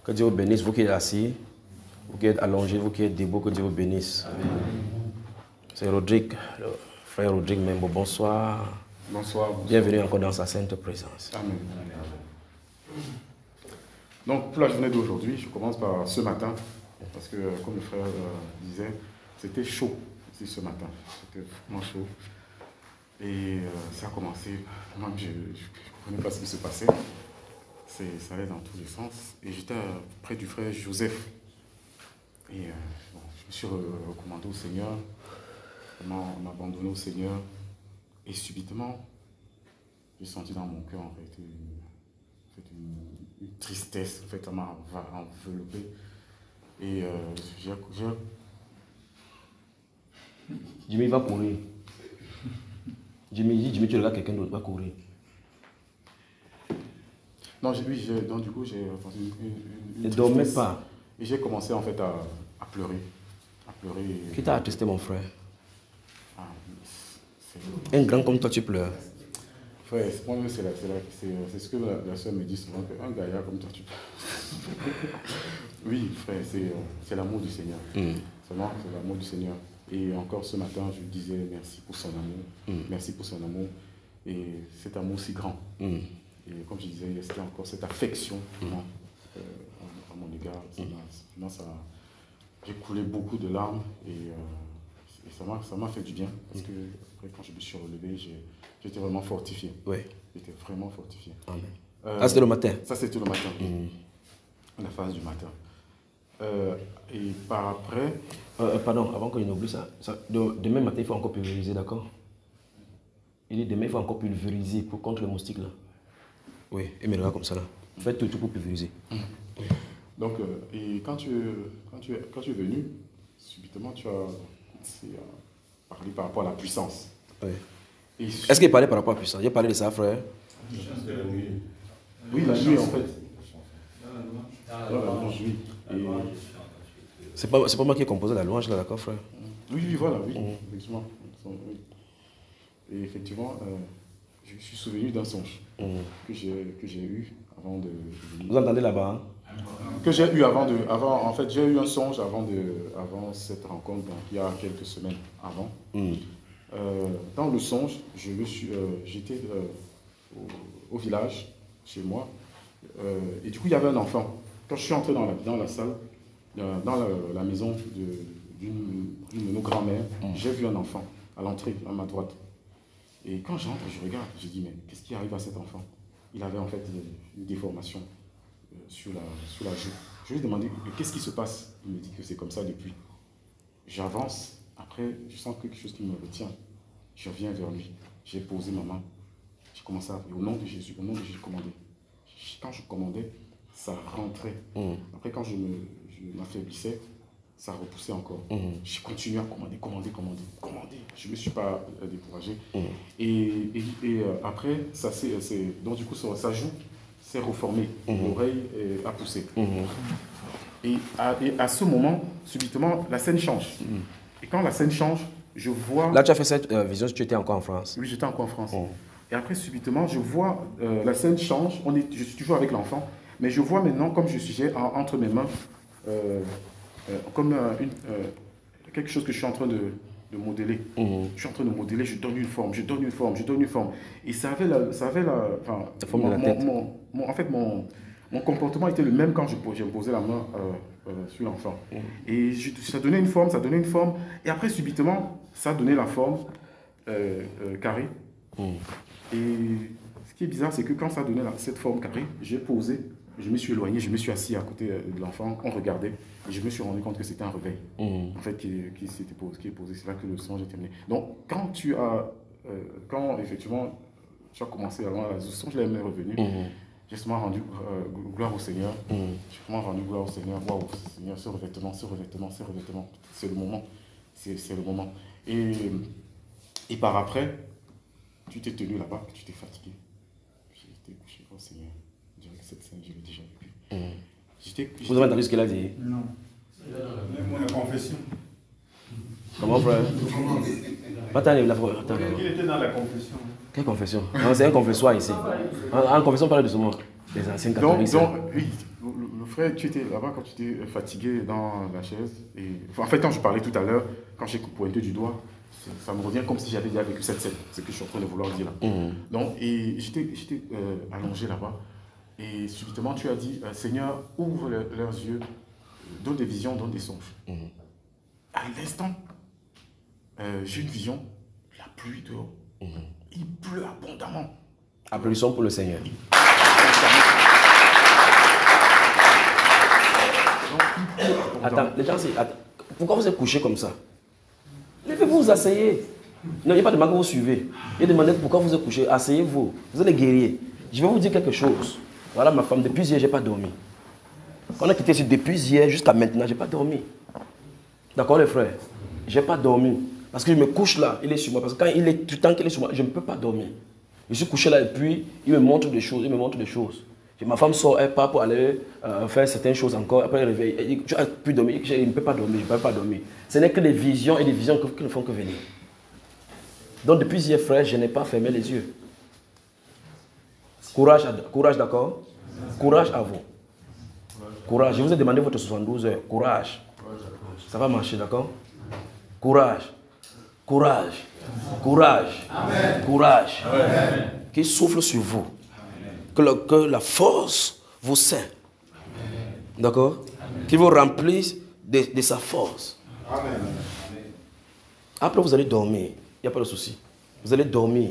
Que Dieu vous bénisse, vous qui êtes assis, vous qui êtes allongés, vous qui êtes debout, que Dieu vous bénisse. C'est Rodrigue, le frère Rodrigue Membo. Bonsoir. Bonsoir. Bienvenue encore dans sa sainte présence. Amen. Donc, pour la journée d'aujourd'hui, je commence par ce matin, parce que, comme le frère disait, c'était chaud ici ce matin. C'était vraiment chaud. Et ça a commencé, moi je ne comprenais pas ce qui se passait. Ça allait dans tous les sens. Et j'étais près du frère Joseph. Et bon, je me suis recommandé au Seigneur. On m'a abandonné au Seigneur. Et subitement, j'ai senti dans mon cœur en fait une tristesse. En fait, ça m'a enveloppé. Et Jimmy va courir. Jimmy, tu regardes quelqu'un d'autre, va courir. Non, donc du coup, j'ai ressenti une Ne dormez pas. Et j'ai commencé en fait à pleurer. Qui t'a attesté, mon frère? C'est un grand comme toi, tu pleures. Frère, moi-même, c'est ce que la soeur me dit souvent, qu'un gaillard comme toi, tu pleures. Oui, frère, c'est l'amour du Seigneur. Vraiment, c'est l'amour du Seigneur. Et encore ce matin, je lui disais merci pour son amour. Merci pour son amour. Et cet amour si grand. Et comme je disais, c'était encore cette affection à mon égard. J'ai coulé beaucoup de larmes et ça m'a fait du bien. Parce que après, quand je me suis relevé, j'étais vraiment fortifié. Oui. J'étais vraiment fortifié. Amen. C'était le matin? Ça, c'était le matin. La phase du matin. Et par après... pardon, avant que je n'oublie ça, demain matin, il faut encore pulvériser, d'accord? Il dit demain, il faut encore pulvériser contre le moustique là. Oui, et me regarde comme ça là. Faites tout pour pulvériser. Donc, et quand tu es venu, subitement, tu as commencé à parler par rapport à la puissance. Oui. Est-ce qu'il parlait par rapport à la puissance? J'ai parlé de ça, frère. Oui, la nuit en fait. La louange, oui. C'est pas moi qui ai composé la louange là, d'accord, frère? Oui, voilà, oui, effectivement. Oui. Et effectivement, je suis souvenu d'un songe que j'ai eu avant de venir. Vous entendez là-bas? Que j'ai eu en fait, j'ai eu un songe avant cette rencontre, donc, il y a quelques semaines avant. Dans le songe, j'étais au village, chez moi, et du coup, il y avait un enfant. Quand je suis entré dans la salle, dans la maison d'une de nos grands-mères, j'ai vu un enfant à l'entrée, à ma droite. Et quand j'entre, je regarde, je dis, mais qu'est-ce qui arrive à cet enfant? Il avait en fait une déformation sur la joue. Je lui ai demandé, qu'est-ce qui se passe? Il me dit que c'est comme ça depuis. J'avance, après, je sens quelque chose qui me retient. Je reviens vers lui, j'ai posé ma main, j'ai commencé à prier au nom de Jésus, j'ai commandé. Quand je commandais, ça rentrait. Après, quand je m'affaiblissais, ça repoussait encore. J'ai continué à commander. Je ne me suis pas découragé. Et après, donc du coup, sa joue s'est reformée. L'oreille a poussé. Et à ce moment, subitement, la scène change. Et quand la scène change, je vois... Là, tu as fait cette vision, tu étais encore en France? Oui, j'étais encore en France. Et après, subitement, je vois la scène change. Je suis toujours avec l'enfant. Mais je vois maintenant, comme j'ai entre mes mains, comme quelque chose que je suis en train de modeler. Je suis en train de modeler, je donne une forme. Et ça avait la forme de la tête. En fait, mon comportement était le même quand j'ai posé la main sur l'enfant. Et ça donnait une forme. Et après, subitement, ça donnait la forme carrée. Et ce qui est bizarre, c'est que quand ça donnait cette forme carrée, j'ai posé. Je me suis éloigné, je me suis assis à côté de l'enfant, on regardait, et je me suis rendu compte que c'était un réveil, en fait, qui est posé. C'est là que le songe est terminé. Donc, quand effectivement, tu as commencé avant, le songe est revenu, j'ai seulement rendu gloire au Seigneur. J'ai vraiment rendu gloire au Seigneur. Waouh, Seigneur, ce revêtement, c'est le moment. C'est le moment. Et par après, tu t'es tenu là-bas, tu t'es fatigué. J'ai été couché au Seigneur. Cette scène, je l'ai déjà vécue. Vous avez entendu ce qu'elle a dit? Non. Même la confession. Comment, frère? Attends. Il était dans la confession. Quelle confession? C'est un confessoir ici. En confession, on parle de ce mot. Les anciens catholiques. Donc oui, frère, tu étais là-bas quand tu étais fatigué dans la chaise. Et, enfin, en fait, quand je parlais tout à l'heure, quand j'ai pointé du doigt, ça me revient comme si j'avais déjà vécu cette scène. C'est ce que je suis en train de vouloir dire là. Donc, et j'étais allongé là-bas. Et subitement, tu as dit, Seigneur, ouvre leurs yeux, donne des visions, donne des songes. À l'instant, j'ai une vision, la pluie dehors. Il pleut abondamment. Applaudissons pour le Seigneur. Attends, les gens, pourquoi vous êtes couché comme ça? Levez-vous, vous asseyez. Non, il n'y a pas de mal que vous suivez. Il demandé pourquoi vous êtes couché. Asseyez-vous. Vous êtes des guerriers. Je vais vous dire quelque chose. Voilà ma femme, depuis hier, je n'ai pas dormi. On a quitté ici depuis hier jusqu'à maintenant, je n'ai pas dormi. D'accord les frères? Je n'ai pas dormi. Parce que je me couche là, il est sur moi. Parce que quand il est tout le temps qu'il est sur moi, je ne peux pas dormir. Je suis couché là et puis il me montre des choses, Ma femme sort, elle part pour aller faire certaines choses encore. Après elle réveille, elle dit, tu as pu dormir, je ne peux pas dormir, je ne peux pas dormir. Ce n'est que des visions et des visions qui ne font que venir. Donc depuis hier frère, je n'ai pas fermé les yeux. Courage d'accord? Courage à vous. Courage, je vous ai demandé votre 72 heures. Courage. Ça va marcher, d'accord? Courage. Courage. Courage. Amen. Courage. Amen. Qu'il souffle sur vous. Que la force vous sert. D'accord? Qu'il vous remplisse de sa force. Amen. Après, vous allez dormir. Il n'y a pas de souci. Vous allez dormir.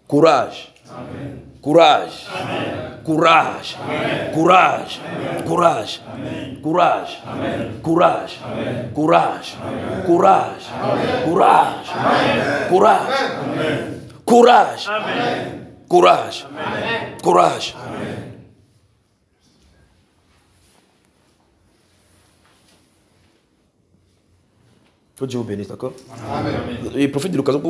Courage. Amen. Courage. Amen. Courage. Amen. Courage. Amen. Courage. Amen. Courage. Amen. Courage. Amen. Courage. Amen. Courage. Amen. Courage. Amen. Courage. Amen. Courage. Amen. Courage. Amen. Courage. Amen. Que Dieu vous bénisse, d'accord? Amen. Et profite de l'occasion pour